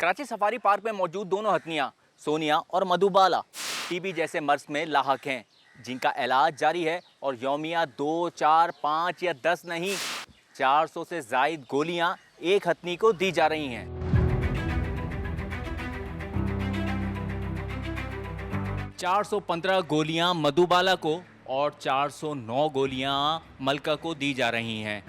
Karachi safari park में मौजूद दोनों हथनियां सोनिया और मधुबाला टीबी जैसे मर्ज में लाहक हैं, जिनका इलाज जारी है और यौमिया 2, 4, 5 या 10 नहीं 400 से जायद गोलियां एक हथनी को दी जा रही हैं। 415 गोलियां मधुबाला को और 409 गोलियां मलका को दी जा रही हैं।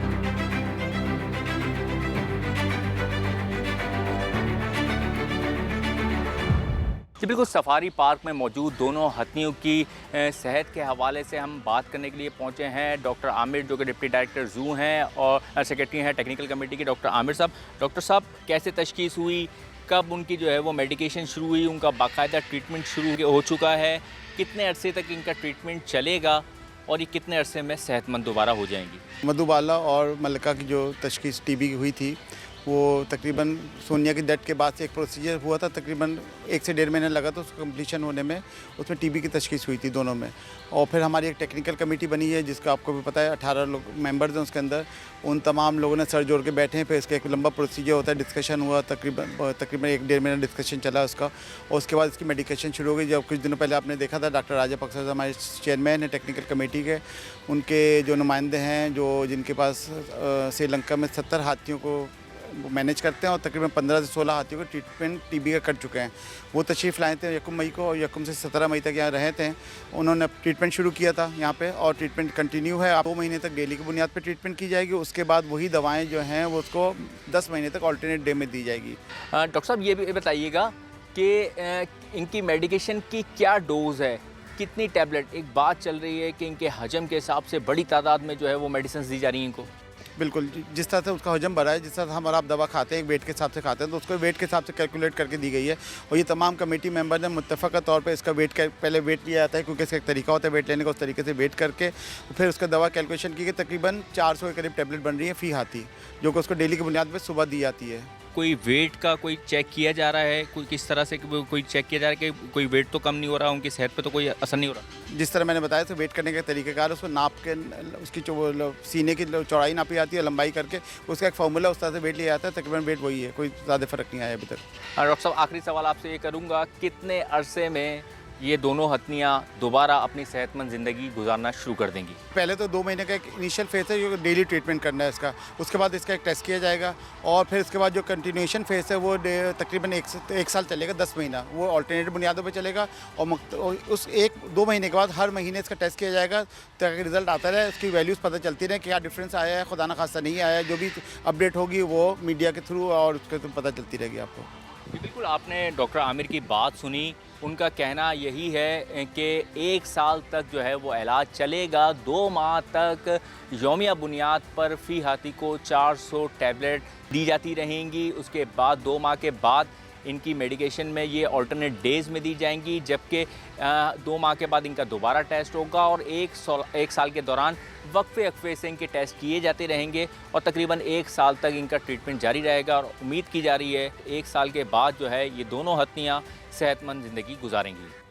जी बिल्कुल, सफारी पार्क में मौजूद दोनों हथनियों की सेहत के हवाले से हम बात करने के लिए पहुंचे हैं। डॉक्टर आमिर जो कि डिप्टी डायरेक्टर ज़ू हैं और सेक्रेटरी हैं टेक्निकल कमेटी के, डॉक्टर आमिर साहब। डॉक्टर साहब, कैसे तशखीस हुई, कब उनकी जो है वो मेडिकेशन शुरू हुई, उनका बाकायदा ट्रीटमेंट शुरू हो चुका है, कितने अरसे तक इनका ट्रीटमेंट चलेगा और ये कितने अरसे में सेहतमंद दोबारा हो जाएंगी? मधुबाला और मलका की जो तशखीस टीबी की हुई थी वो तकरीबन सोनिया की डेथ के बाद से एक प्रोसीजर हुआ था, तकरीबन 1 से 1.5 महीने लगा था उसको कम्प्लीशन होने में। उसमें टीबी की तशखीस हुई थी दोनों में। और फिर हमारी एक टेक्निकल कमेटी बनी है जिसका आपको भी पता है 18 लोग मेंबर्स हैं उसके अंदर। उन तमाम लोगों ने सर जोड़ के बैठे हैं, फिर इसका एक लंबा प्रोसीजर होता है, डिस्कशन हुआ, तकरीबन 1.5 महीना डिस्कशन चला उसका। और उसके बाद इसकी मेडिकेशन शुरू हो गई। जब कुछ दिनों पहले आपने देखा था डॉक्टर राजा अख्तर साहब हमारे चेयरमैन हैं टेक्निकल कमेटी के, उनके जो नुमाइंदे हैं जो जिनके पास श्रीलंका में 70 हाथियों को मैनेज करते हैं और तकरीबन 15 से 16 हाथियों का ट्रीटमेंट टीबी का कर चुके हैं। वो तशरीफ़ लाए थे 1 मई को और 1 से 17 मई तक यहाँ रहे थे। उन्होंने ट्रीटमेंट शुरू किया था यहाँ पे और ट्रीटमेंट कंटिन्यू है। 2 महीने तक डेली की बुनियाद पे ट्रीटमेंट की जाएगी। उसके बाद वही दवाएं जो हैं वो उसको 10 महीने तक अल्टरनेट डे में दी जाएगी। डॉक्टर साहब, ये भी बताइएगा कि इनकी मेडिकेशन की क्या डोज़ है, कितनी टैबलेट? एक बात चल रही है कि इनके हजम के हिसाब से बड़ी तादाद में जो है वो मेडिसिन दी जा रही हैं इनको। बिल्कुल, जिस तरह से उसका हजम बढ़ा है, जिस तरह हम और आप दवा खाते हैं एक वेट के हिसाब से खाते हैं, तो उसको वेट के हिसाब से कैलकुलेट करके दी गई है। और ये तमाम कमेटी मेंबर ने मुत्तफ़क़ा तौर पे इसका पहले वेट लिया जाता है क्योंकि इसका एक तरीका होता है वेट लेने का। उस तरीके से वेट करके फिर उसका दवा कैलकुलेशन की गई। तकरीबन 400 के करीब टैबलेट बन रही है फ़ी हाथी, जो कि उसको डेली की बुनियाद पर सुबह दी जाती है। कोई वेट का कोई चेक किया जा रहा है, कोई किस तरह से कोई चेक किया जा रहा है कि कोई वेट तो कम नहीं हो रहा, उनकी सेहत पे तो कोई असर नहीं हो रहा? जिस तरह मैंने बताया तो वेट करने के तरीक़ेकार उसको नाप के उसकी जो सीने की चौड़ाई नापी जाती है, लंबाई करके उसका एक फार्मूला उस तरह से वेट लिया जाता है। तकरीबन वेट वही है, कोई ज़्यादा फ़र्क नहीं आया अभी तक। डॉक्टर साहब, आखिरी सवाल आपसे ये करूँगा, कितने अरसे में ये दोनों हथनियाँ दोबारा अपनी सेहतमंद ज़िंदगी गुजारना शुरू कर देंगी? पहले तो 2 महीने का एक इनिशियल फेज़ है जो डेली ट्रीटमेंट करना है इसका। उसके बाद इसका एक टेस्ट किया जाएगा और फिर उसके बाद जो कंटिन्यूएशन फेज़ है वो तकरीबन 1 साल चलेगा, 10 महीना वो अल्टरनेट बुनियादों पे चलेगा। और उस 1-2 महीने के बाद हर महीने इसका टेस्ट किया जाएगा ताकि रिजल्ट आता रहे, उसकी वैल्यूज़ पता चलती रहे, क्या डिफरेंस आया है, खुदा न खास्ता नहीं आया है। जो भी अपडेट होगी वो मीडिया के थ्रू और उसके तो पता चलती रहेगी आपको। बिल्कुल, आपने डॉक्टर आमिर की बात सुनी। उनका कहना यही है कि 1 साल तक जो है वो इलाज चलेगा। 2 माह तक यौमिया बुनियाद पर फ़ी हाथी को 400 टैबलेट दी जाती रहेंगी। उसके बाद 2 माह के बाद इनकी मेडिकेशन में ये अल्टरनेट डेज़ में दी जाएंगी, जबकि 2 माह के बाद इनका दोबारा टेस्ट होगा और 1 साल के दौरान वक्फे से इनके टेस्ट किए जाते रहेंगे और तकरीबन 1 साल तक इनका ट्रीटमेंट जारी रहेगा। और उम्मीद की जा रही है 1 साल के बाद जो है ये दोनों हथनियाँ सेहतमंद ज़िंदगी गुजारेंगी।